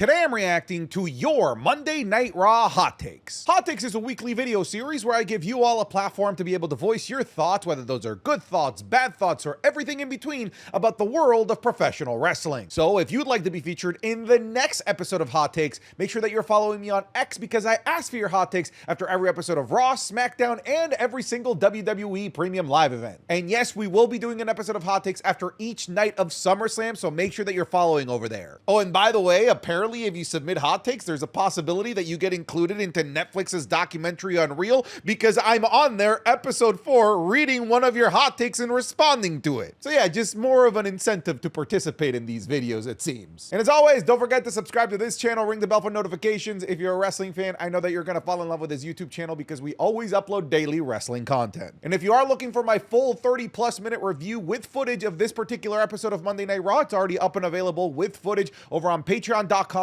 Today I'm reacting to your Monday Night Raw Hot Takes. Hot Takes is a weekly video series where I give you all a platform to be able to voice your thoughts, whether those are good thoughts, bad thoughts, or everything in between about the world of professional wrestling. So if you'd like to be featured in the next episode of Hot Takes, make sure that you're following me on X because I ask for your hot takes after every episode of Raw, SmackDown, and every single WWE Premium Live event. And yes, we will be doing an episode of Hot Takes after each night of SummerSlam, so make sure that you're following over there. Oh, and by the way, apparently if you submit hot takes, there's a possibility that you get included into Netflix's documentary Unreal because I'm on there, episode 4, reading one of your hot takes and responding to it. So yeah, just more of an incentive to participate in these videos, it seems. And as always, don't forget to subscribe to this channel, ring the bell for notifications. If you're a wrestling fan, I know that you're gonna fall in love with this YouTube channel because we always upload daily wrestling content. And if you are looking for my full 30+ minute review with footage of this particular episode of Monday Night Raw, it's already up and available with footage over on patreon.com/SantiZap,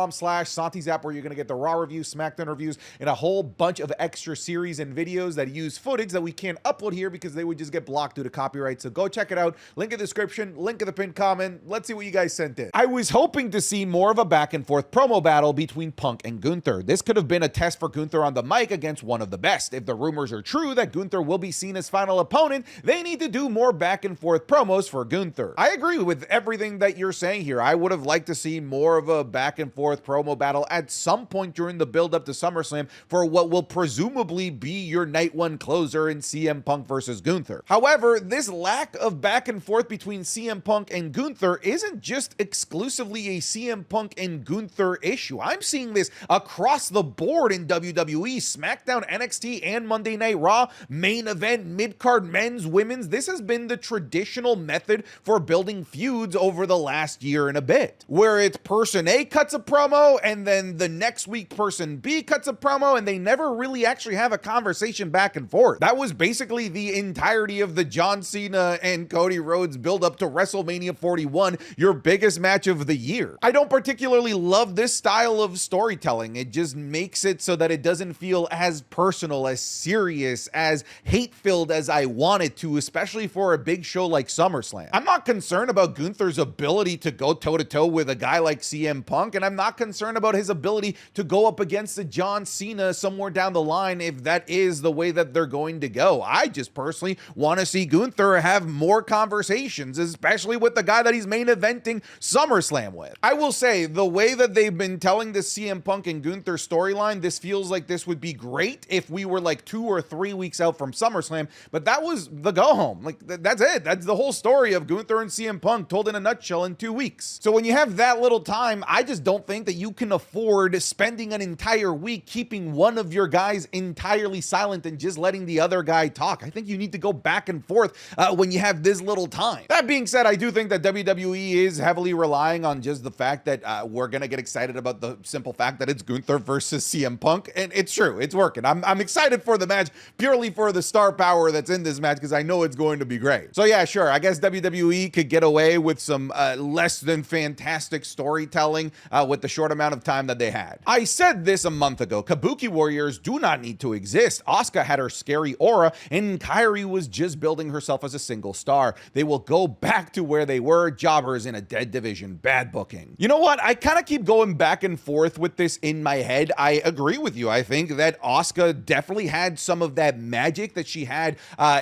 where you're going to get the Raw reviews, SmackDown reviews, and a whole bunch of extra series and videos that use footage that we can't upload here because they would just get blocked due to copyright. So go check it out. Link in the description, link in the pinned comment. Let's see what you guys sent in. I was hoping to see more of a back and forth promo battle between Punk and Gunther. This could have been a test for Gunther on the mic against one of the best. If the rumors are true that Gunther will be seen as final opponent, they need to do more back and forth promos for Gunther. I agree with everything that you're saying here. I would have liked to see more of a back and forth promo battle at some point during the build up to SummerSlam for what will presumably be your night one closer in CM Punk versus Gunther. However, this lack of back and forth between CM Punk and Gunther isn't just exclusively a CM Punk and Gunther issue. I'm seeing this across the board in WWE, SmackDown, NXT, and Monday Night Raw, main event, mid-card, men's, women's. This has been the traditional method for building feuds over the last year and a bit, where it's person A cuts a promo and then the next week person B cuts a promo and they never really actually have a conversation back and forth. That was basically the entirety of the John Cena and Cody Rhodes build up to WrestleMania 41, your biggest match of the year. I don't particularly love this style of storytelling. It just makes it so that it doesn't feel as personal, as serious, as hate-filled as I want it to, especially for a big show like SummerSlam. I'm not concerned about Gunther's ability to go toe-to-toe with a guy like CM Punk, and I'm not concerned about his ability to go up against a John Cena somewhere down the line if that is the way that they're going to go. I just personally want to see Gunther have more conversations, especially with the guy that he's main eventing SummerSlam with. I will say, the way that they've been telling this CM Punk and Gunther storyline, this feels like this would be great if we were like 2 or 3 weeks out from SummerSlam, but that was the go-home. Like, that's it. That's the whole story of Gunther and CM Punk told in a nutshell in 2 weeks. So when you have that little time, I just don't think that you can afford spending an entire week keeping one of your guys entirely silent and just letting the other guy talk. I think you need to go back and forth when you have this little time. That being said, I do think that WWE is heavily relying on just the fact that we're going to get excited about the simple fact that it's Gunther versus CM Punk, and it's true. It's working. I'm excited for the match purely for the star power that's in this match because I know it's going to be great. So yeah, sure. I guess WWE could get away with some less than fantastic storytelling with the short amount of time that they had. I said this a month ago. Kabuki Warriors do not need to exist. Asuka had her scary aura, and Kairi was just building herself as a single star. They will go back to where they were, jobbers in a dead division. Bad booking. You know what? I kind of keep going back and forth with this in my head. I agree with you. I think that Asuka definitely had some of that magic that she had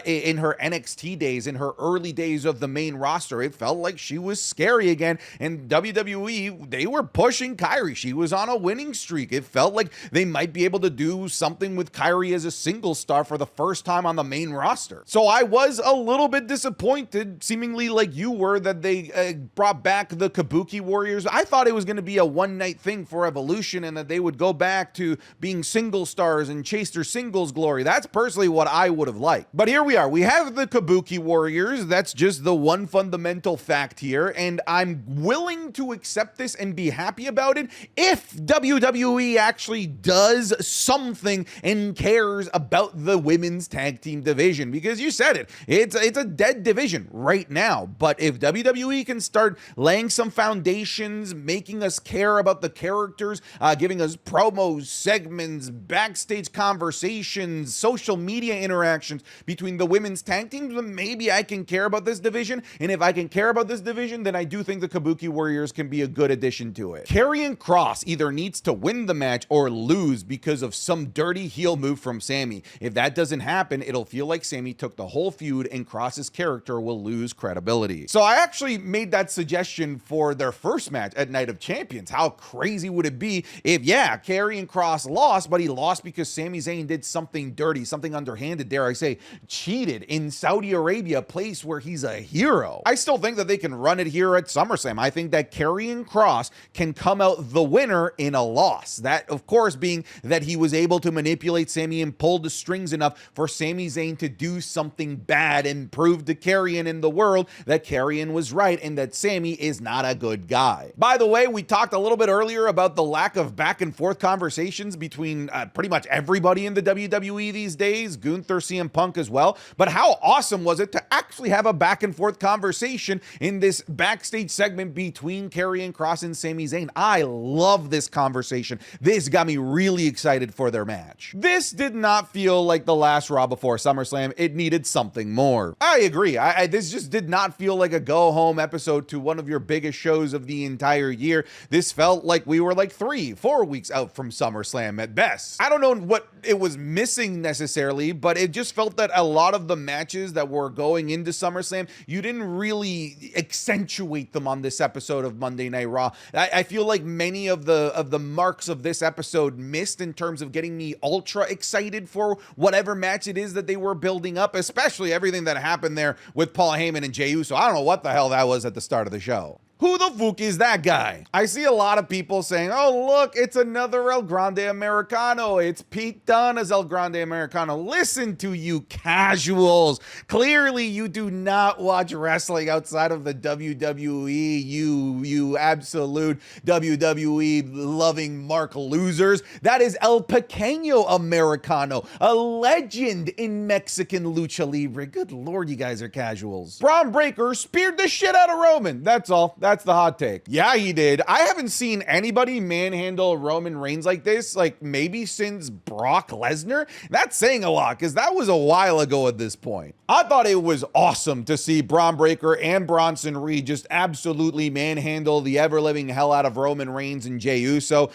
in her NXT days, in her early days of the main roster. It felt like she was scary again, and WWE, they were pushing Kairi. She was on a winning streak. It felt like they might be able to do something with Kairi as a single star for the first time on the main roster. So I was a little bit disappointed, seemingly like you were, that they brought back the Kabuki Warriors. I thought it was going to be a one-night thing for Evolution and that they would go back to being single stars and chase their singles glory. That's personally what I would have liked. But here we are. We have the Kabuki Warriors. That's just the one fundamental fact here, and I'm willing to accept this and be happy about it if WWE actually does something and cares about the women's tag team division, because you said it, it's a dead division right now. But if WWE can start laying some foundations, making us care about the characters, giving us promos, segments, backstage conversations, social media interactions between the women's tag teams, then maybe I can care about this division. And if I can care about this division, then I do think the Kabuki Warriors can be a good addition to it. Karrion Karrion Kross either needs to win the match or lose because of some dirty heel move from Sami. If that doesn't happen, it'll feel like Sami took the whole feud and Kross's character will lose credibility. So I actually made that suggestion for their first match at Night of Champions. How crazy would it be if, yeah, Karrion Kross lost, but he lost because Sami Zayn did something dirty, something underhanded, dare I say, cheated in Saudi Arabia, a place where he's a hero. I still think that they can run it here at SummerSlam. I think that Karrion Kross can come out the winner in a loss. That, of course, being that he was able to manipulate Sami and pull the strings enough for Sami Zayn to do something bad and prove to Karrion in the world that Karrion was right and that Sami is not a good guy. By the way, we talked a little bit earlier about the lack of back and forth conversations between pretty much everybody in the WWE these days, Gunther, CM Punk as well. But how awesome was it to actually have a back and forth conversation in this backstage segment between Karrion Kross and Sami Zayn? I love this conversation. This got me really excited for their match. This did not feel like the last Raw before SummerSlam. It needed something more. I agree. This just did not feel like a go-home episode to one of your biggest shows of the entire year. This felt like we were like 3-4 weeks out from SummerSlam at best. I don't know what it was missing necessarily, but it just felt that a lot of the matches that were going into SummerSlam, you didn't really accentuate them on this episode of Monday Night Raw. I feel like many of the marks of this episode missed in terms of getting me ultra excited for whatever match it is that they were building up, especially everything that happened there with Paul Heyman and Jey Uso. I don't know what the hell that was at the start of the show. Who the fuck is that guy? I see a lot of people saying, oh, look, it's another El Grande Americano. It's Pete Dunne as El Grande Americano. Listen to you casuals. Clearly, you do not watch wrestling outside of the WWE, you absolute WWE loving Mark losers. That is El Pequeño Americano, a legend in Mexican lucha libre. Good Lord, you guys are casuals. Braun Breaker speared the shit out of Roman. That's all. That's the hot take. Yeah, he did. I haven't seen anybody manhandle Roman Reigns like this, like maybe since Brock Lesnar. That's saying a lot because that was a while ago at this point. I thought it was awesome to see Braun Breaker and Bronson Reed just absolutely manhandle the ever-living hell out of Roman Reigns and Jey Uso.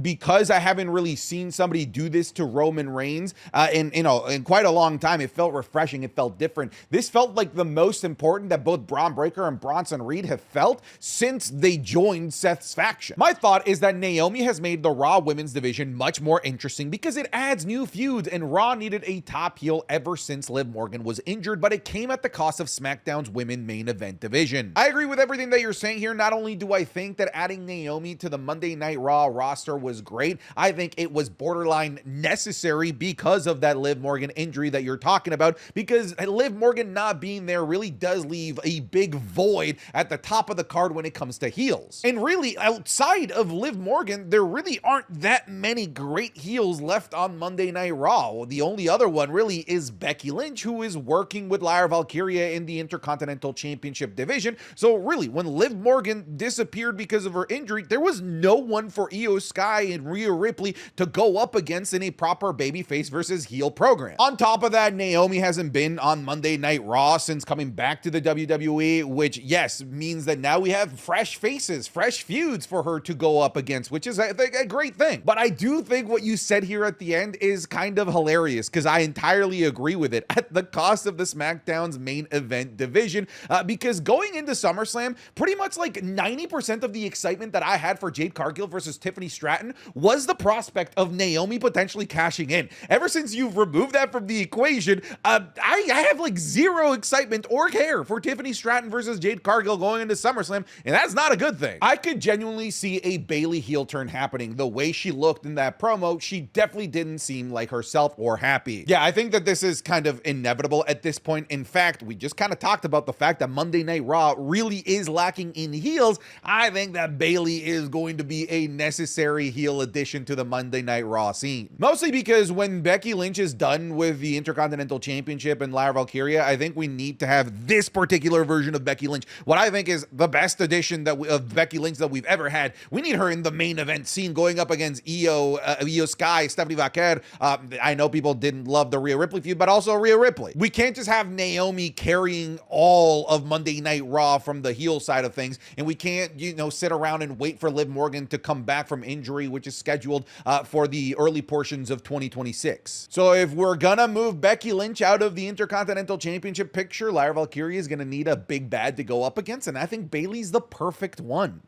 Because I haven't really seen somebody do this to Roman Reigns in quite a long time, it felt refreshing. It felt different. This felt like the most important that both Braun Breaker and Bronson Reed have felt since they joined Seth's faction. My thought is that Naomi has made the Raw women's division much more interesting because it adds new feuds, and Raw needed a top heel ever since Liv Morgan was injured, but it came at the cost of SmackDown's women main event division. I agree with everything that you're saying here. Not only do I think that adding Naomi to the Monday Night Raw roster was great, I think it was borderline necessary because of that Liv Morgan injury that you're talking about, because Liv Morgan not being there really does leave a big void at the top of the card when it comes to heels. And really, outside of Liv Morgan, there really aren't that many great heels left on Monday Night Raw. The only other one really is Becky Lynch, who is working with Lyra Valkyria in the Intercontinental Championship division. So really, when Liv Morgan disappeared because of her injury, there was no one for Io Sky and Rhea Ripley to go up against in a proper babyface versus heel program. On top of that, Naomi hasn't been on Monday Night Raw since coming back to the WWE, which, yes, means that now we have fresh faces, fresh feuds for her to go up against, which is, I think, a great thing. But I do think what you said here at the end is kind of hilarious because I entirely agree with it at the cost of the SmackDown's main event division, because going into SummerSlam, pretty much like 90% of the excitement that I had for Jade Cargill versus Tiffany Stratton was the prospect of Naomi potentially cashing in. Ever since you've removed that from the equation, I have like zero excitement or care for Tiffany Stratton versus Jade Cargill going into SummerSlam, and that's not a good thing. I could genuinely see a Bayley heel turn happening. The way she looked in that promo, she definitely didn't seem like herself or happy. Yeah, I think that this is kind of inevitable at this point. In fact, we just kind of talked about the fact that Monday Night Raw really is lacking in heels. I think that Bayley is going to be a necessary heel addition to the Monday Night Raw scene. Mostly because when Becky Lynch is done with the Intercontinental Championship and Lyra Valkyria, I think we need to have this particular version of Becky Lynch, what I think is the best best edition of Becky Lynch that we've ever had. We need her in the main event scene going up against Io Sky, Stephanie Vaquer. I know people didn't love the Rhea Ripley feud, but also Rhea Ripley. We can't just have Naomi carrying all of Monday Night Raw from the heel side of things, and we can't, sit around and wait for Liv Morgan to come back from injury, which is scheduled for the early portions of 2026. So if we're gonna move Becky Lynch out of the Intercontinental Championship picture, Lyra Valkyria is gonna need a big bad to go up against, and I think Bayley's the perfect one.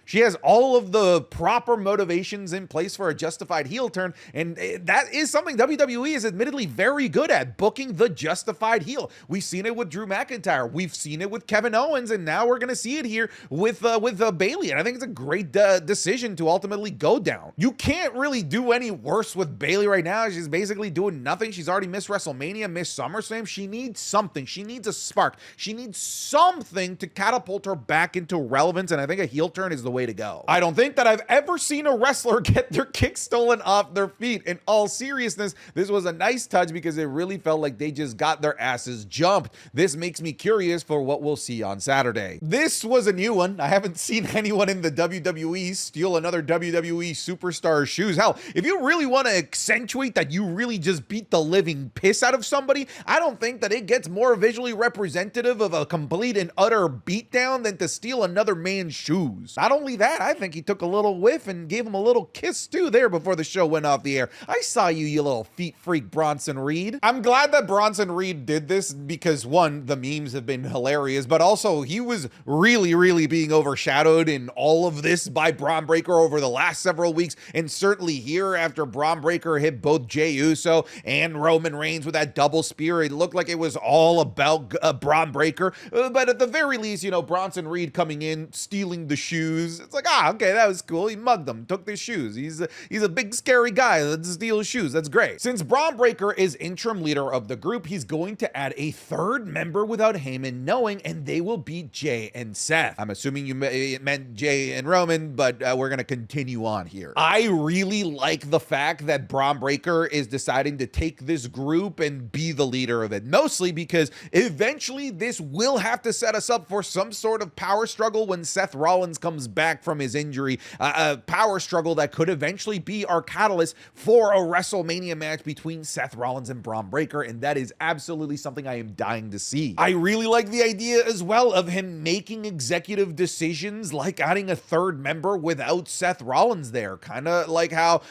She has all of the proper motivations in place for a justified heel turn, and that is something WWE is admittedly very good at, booking the justified heel. We've seen it with Drew McIntyre, we've seen it with Kevin Owens, and now we're going to see it here with Bayley, and I think it's a great decision to ultimately go down. You can't really do any worse with Bayley right now. She's basically doing nothing. She's already missed WrestleMania, missed SummerSlam. She needs something. She needs a spark. She needs something to catapult her back into relevance, and I think a heel turn is the way to go. I don't think that I've ever seen a wrestler get their kick stolen off their feet. In all seriousness, this was a nice touch because it really felt like they just got their asses jumped. This makes me curious for what we'll see on Saturday. This was a new one. I haven't seen anyone in the WWE steal another WWE superstar's shoes. Hell, if you really want to accentuate that you really just beat the living piss out of somebody, I don't think that it gets more visually representative of a complete and utter beatdown than to steal another man's shoes. Not only that, I think he took a little whiff and gave him a little kiss too there before the show went off the air. I saw you, you little feet freak, Bronson Reed. I'm glad that Bronson Reed did this because, one, the memes have been hilarious, but also he was really being overshadowed in all of this by Braun Breaker over the last several weeks, and certainly here after Braun Breaker hit both Jey Uso and Roman Reigns with that double spear. It looked like it was all about Braun Breaker, but at the very least, Bronson Reed coming in, stealing the shoes. It's like, okay, that was cool. He mugged them, took the shoes. He's a big scary guy that steals shoes. That's great. Since Braun Breaker is interim leader of the group, he's going to add a third member without Heyman knowing, and they will be Jey and Seth. I'm assuming you meant Jey and Roman, but we're going to continue on here. I really like the fact that Braun Breaker is deciding to take this group and be the leader of it, mostly because eventually this will have to set us up for some sort of power struggle when Seth Rollins comes back from his injury, a power struggle that could eventually be our catalyst for a WrestleMania match between Seth Rollins and Braun Breaker, and that is absolutely something I am dying to see. I really like the idea as well of him making executive decisions like adding a third member without Seth Rollins there, kind of like how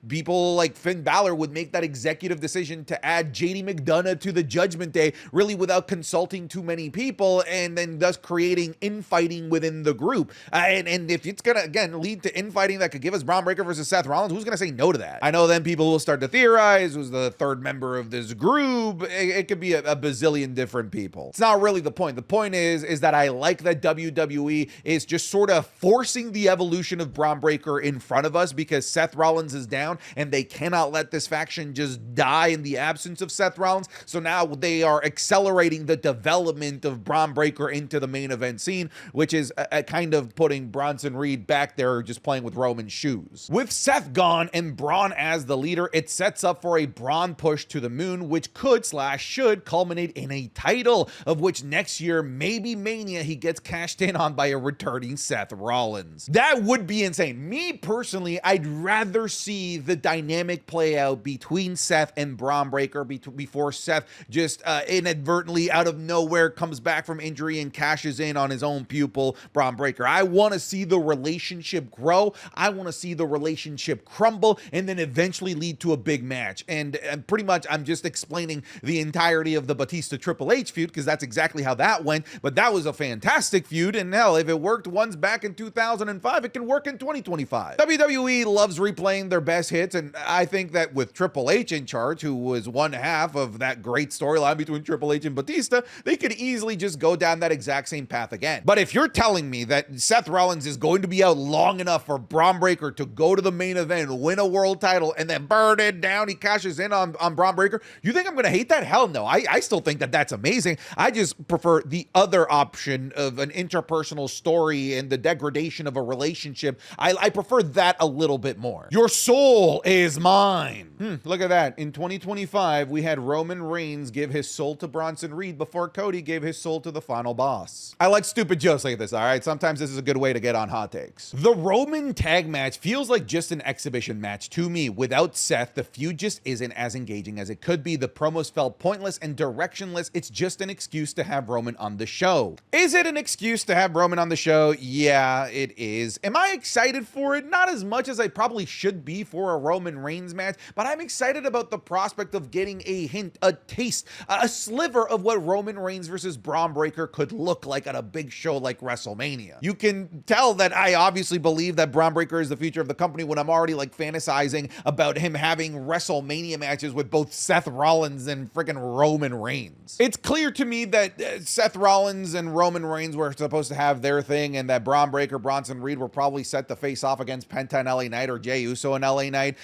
people like Finn Balor would make that executive decision to add JD McDonough to the Judgment Day, really without consulting too many people, and then thus creating infighting within the group. And if it's gonna, again, lead to infighting that could give us Braun Breaker versus Seth Rollins, who's gonna say no to that? I know then people will start to theorize who's the third member of this group. It could be a bazillion different people. It's not really the point. The point is that I like that WWE is just sort of forcing the evolution of Braun Breaker in front of us because Seth Rollins is down and they cannot let this faction just die in the absence of Seth Rollins. So now they are accelerating the development of Braun Breaker into the main event scene, which is a kind of putting Bronson Reed back there just playing with Roman's shoes. With Seth gone and Braun as the leader, it sets up for a Braun push to the moon, which could/should culminate in a title, of which next year, maybe Mania, he gets cashed in on by a returning Seth Rollins. That would be insane. Me personally, I'd rather see the dynamic play out between Seth and Braun Breaker before Seth just inadvertently out of nowhere comes back from injury and cashes in on his own pupil, Braun Breaker. I want to see the relationship grow. I want to see the relationship crumble and then eventually lead to a big match. And pretty much I'm just explaining the entirety of the Batista Triple H feud because that's exactly how that went. But that was a fantastic feud. And hell, if it worked once back in 2005, it can work in 2025. WWE loves replaying their best hits. And I think that with Triple H in charge, who was one half of that great storyline between Triple H and Batista, they could easily just go down that exact same path again. But if you're telling me that Seth Rollins Rollins is going to be out long enough for Braun Breaker to go to the main event, win a world title, and then burn it down. He cashes in on Braun Breaker. You think I'm going to hate that? Hell no. I still think that that's amazing. I just prefer the other option of an interpersonal story and the degradation of a relationship. I prefer that a little bit more. Your soul is mine. Look at that. In 2025, we had Roman Reigns give his soul to Bronson Reed before Cody gave his soul to the final boss. I like stupid jokes like this, all right? Sometimes this is a good way to get on hot takes. The Roman tag match feels like just an exhibition match to me. Without Seth, the feud just isn't as engaging as it could be. The promos felt pointless and directionless. It's just an excuse to have Roman on the show. Is it an excuse to have Roman on the show? Yeah, it is. Am I excited for it? Not as much as I probably should be for a Roman Reigns match, but I'm excited about the prospect of getting a hint, a taste, a sliver of what Roman Reigns versus Braun Breaker could look like at a big show like WrestleMania. You can tell that I obviously believe that Braun Breaker is the future of the company when I'm already like fantasizing about him having WrestleMania matches with both Seth Rollins and freaking Roman Reigns. It's clear to me that Seth Rollins and Roman Reigns were supposed to have their thing, and that Braun Breaker, Bronson Reed were probably set to face off against Penta in LA Knight or Jey Uso in LA Knight.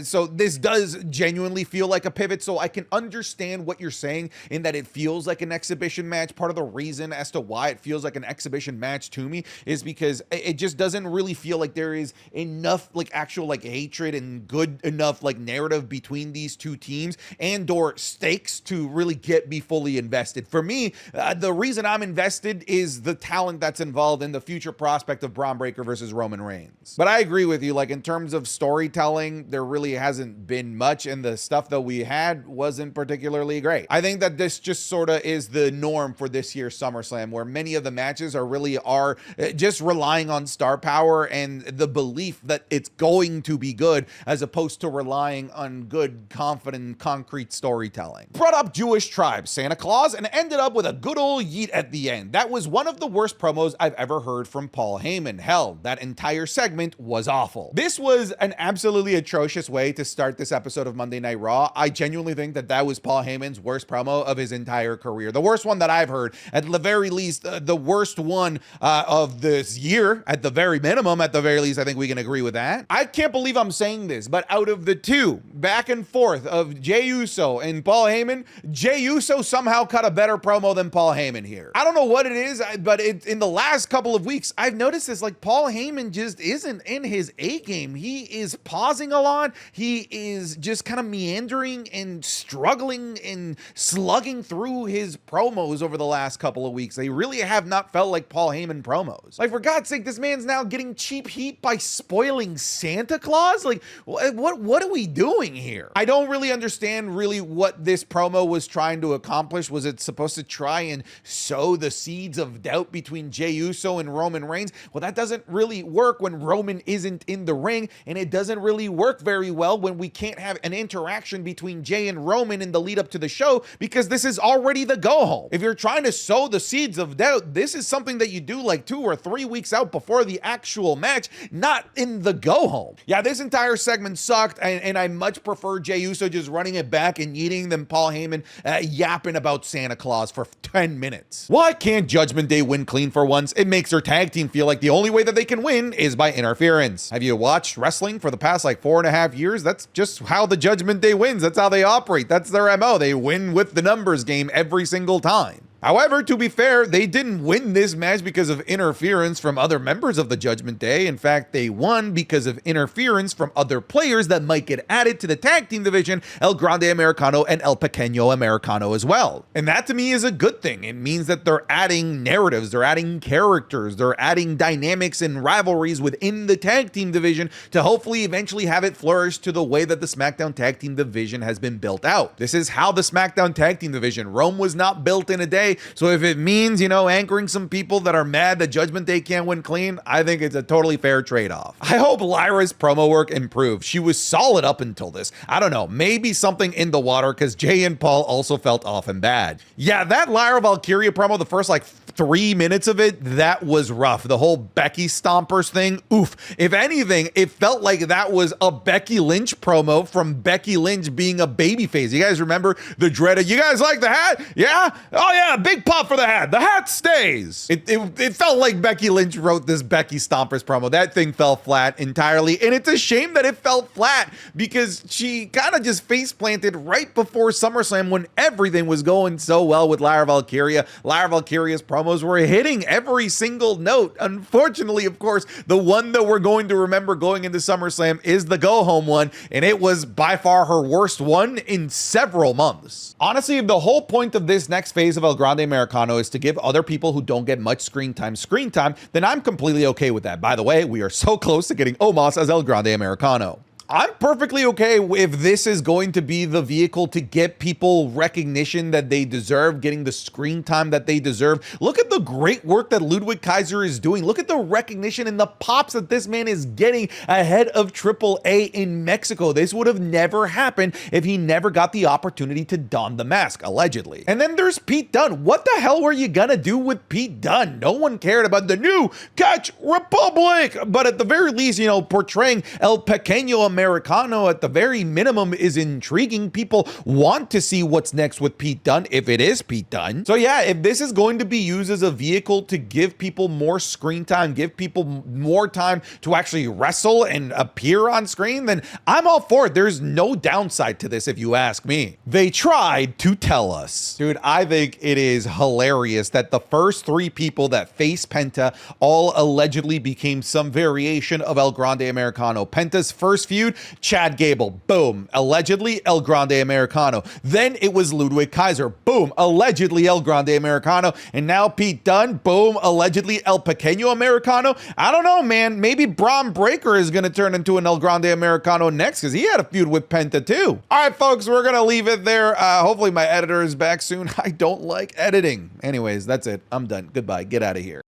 So this does genuinely feel like a pivot. So I can understand what you're saying in that it feels like an exhibition match. Part of the reason as to why it feels like an exhibition match to me is because it just doesn't really feel like there is enough like actual like hatred and good enough like narrative between these two teams and or stakes to really get me fully invested. For me, the reason I'm invested is the talent that's involved in the future prospect of Braun Breaker versus Roman Reigns. But I agree with you, like in terms of storytelling, there really hasn't been much, and the stuff that we had wasn't particularly great. I think that this just sort of is the norm for this year's SummerSlam, where many of the matches are just relying on star power and the belief that it's going to be good, as opposed to relying on good, confident, concrete storytelling. Brought up Jewish tribes, Santa Claus, and ended up with a good old yeet at the end. That was one of the worst promos I've ever heard from Paul Heyman. Hell, that entire segment was awful. This was an absolutely atrocious way to start this episode of Monday Night Raw. I genuinely think that that was Paul Heyman's worst promo of his entire career. The worst one that I've heard. At the very least, the worst one of this year. At the very minimum, at the very least, I think we can agree with that. I can't believe I'm saying this, but out of the two, back and forth of Jey Uso and Paul Heyman, Jey Uso somehow cut a better promo than Paul Heyman here. I don't know what it is, but in the last couple of weeks, I've noticed this, like Paul Heyman just isn't in his A game. He is pausing a lot. He is just kind of meandering and struggling and slugging through his promos over the last couple of weeks. They really have not felt like Paul Heyman promos. Like, for God's sake, this man's now getting cheap heat by spoiling Santa Claus? Like, what are we doing here? I don't really understand what this promo was trying to accomplish. Was it supposed to try and sow the seeds of doubt between Jey Uso and Roman Reigns? Well, that doesn't really work when Roman isn't in the ring, and it doesn't really work very well when we can't have an interaction between Jey and Roman in the lead up to the show, because this is already the go home. If you're trying to sow the seeds of doubt, this is something that you do like 2 or 3 weeks out before the actual match, not in the go home. Yeah, this entire segment sucked, and I much prefer Jey Uso just running it back and eating than Paul Heyman yapping about Santa Claus for 10 minutes. Why can't Judgment Day win clean for once? It makes their tag team feel like the only way that they can win is by interference. Have you watched wrestling for the past like 4.5 years? That's just how the Judgment Day wins. That's how they operate. That's their MO. They win with the numbers game every single time. However, to be fair, they didn't win this match because of interference from other members of the Judgment Day. In fact, they won because of interference from other players that might get added to the tag team division, El Grande Americano and El Pequeño Americano as well. And that to me is a good thing. It means that they're adding narratives, they're adding characters, they're adding dynamics and rivalries within the tag team division to hopefully eventually have it flourish to the way that the SmackDown tag team division has been built out. This is how the SmackDown tag team division. Rome was not built in a day. So if it means, anchoring some people that are mad that Judgment Day can't win clean, I think it's a totally fair trade-off. I hope Lyra's promo work improved. She was solid up until this. I don't know, maybe something in the water, because Jey and Paul also felt off and bad. Yeah, that Lyra Valkyria promo, the first 3 minutes of it, that was rough. The whole Becky Stompers thing, oof. If anything, it felt like that was a Becky Lynch promo from Becky Lynch being a babyface. You guys remember the dreaded, you guys like the hat? Yeah? Oh yeah, big pop for the hat. The hat stays. It felt like Becky Lynch wrote this Becky Stompers promo. That thing fell flat entirely, and it's a shame that it fell flat because she kind of just face planted right before SummerSlam when everything was going so well with Lyra Valkyria. Lyra Valkyria's promos were hitting every single note. Unfortunately, of course, the one that we're going to remember going into SummerSlam is the go-home one, and it was by far her worst one in several months. Honestly, if the whole point of this next phase of El Grande Americano is to give other people who don't get much screen time, then I'm completely okay with that. By the way, we are so close to getting Omos as El Grande Americano. I'm perfectly okay if this is going to be the vehicle to get people recognition that they deserve, getting the screen time that they deserve. Look at the great work that Ludwig Kaiser is doing. Look at the recognition and the pops that this man is getting ahead of AAA in Mexico. This would have never happened if he never got the opportunity to don the mask, allegedly. And then there's Pete Dunne. What the hell were you gonna do with Pete Dunne? No one cared about the new Catch Republic, but at the very least, you know, portraying El Pequeño Americano at the very minimum is intriguing. People want to see what's next with Pete Dunne if it is Pete Dunne. So yeah, if this is going to be used as a vehicle to give people more screen time, give people more time to actually wrestle and appear on screen, then I'm all for it. There's no downside to this if you ask me. They tried to tell us. Dude, I think it is hilarious that the first three people that face Penta all allegedly became some variation of El Grande Americano. Penta's first feud, Chad Gable, boom, allegedly El Grande Americano. Then it was Ludwig Kaiser, boom, allegedly El Grande Americano. And now Pete Dunne, boom, allegedly El Pequeño Americano. I don't know, man. Maybe Braun Breaker is going to turn into an El Grande Americano next because he had a feud with Penta too. All right, folks, we're going to leave it there. Hopefully my editor is back soon. I don't like editing. Anyways, that's it. I'm done. Goodbye. Get out of here.